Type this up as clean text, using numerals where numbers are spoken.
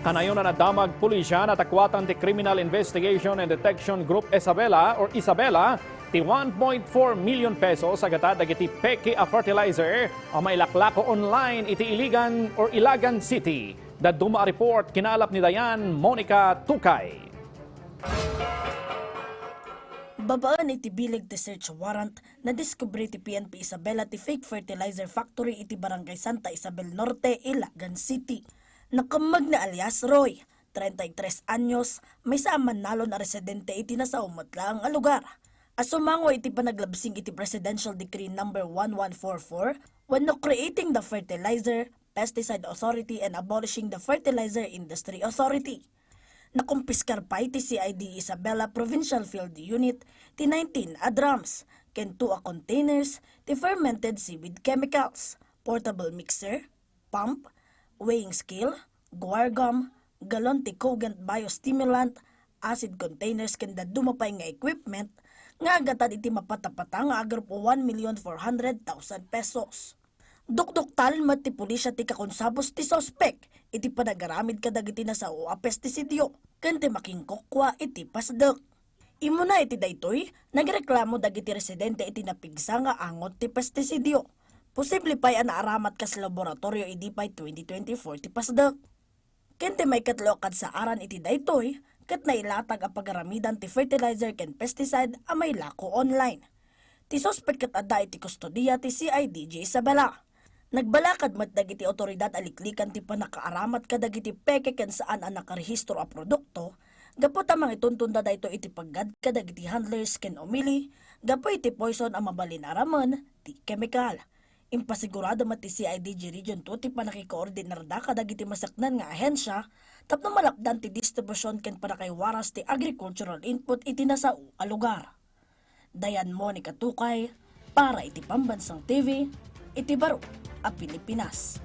Kanayon na nadamag pulisya na takwatan ti Criminal Investigation and Detection Group Isabela ti 1.4 million pesos agata dagiti peke a fertilizer ang mailaklako online iti Ilagan City. Daduma report kinalap ni Dayan Monica Tukay. Babaan iti bilig ti search warrant na diskubre ti PNP Isabela ti fake fertilizer factory iti Barangay Santa Isabel Norte, Ilagan City. Nakamag na alias Roy, 33 anyos, may saaman nalo na residente iti nasaumot lang ang lugar. Asumango iti panaglabsing iti Presidential Decree No. 1144 when no creating the Fertilizer, Pesticide Authority and abolishing the Fertilizer Industry Authority. Nakumpiskar pa iti CID Isabela Provincial Field Unit ti 19 a drums, ken 2 a containers ti fermented seaweed chemicals, portable mixer, pump, weighing scale, guar gum, galon ti cogent biostimulant, acid containers ken dadumapay nga equipment nga agatad iti mapatapata nga agrupo 1,400,000 pesos. Dukduktal mat ti pulisya ti kakonsabos ti sospek iti panagaramid kadagiti na sa a pestisidio ken ti makingkokwa iti pasdek. Imo na iti daytoy nagreklamo dagiti residente iti napigsa nga angot ti pestisidio. Posible pa'y anaaramat kas laboratorio iti pa'y 2024 ti pasdek. Ken ti may katlokad sa aran iti daytoy ket nailatag a pagaramidan ti fertilizer ken pesticide a may lako online. Ti sospek ket adda iti kustodiya ti CIDG Isabela. Nagbalakad mat dagiti otoridad aliklikan ti panakaaramat kadagiti peke ken saan a nakarehistro a produkto, gapo tamang ituntunda dayto iti paggad kadagiti handlers ken umili, gapo iti poison a mabalin araman ti chemical. Impasigurado mat ti CIDG Region 2 ti panakikoordinar da kadagiti masaknan nga ahensya tapno malapdan ti distribusyon ken panakaywaras ti agricultural input iti nasao a lugar. Dayan Monica Tukay para iti Pambansang TV, iti Baro a Pilipinas.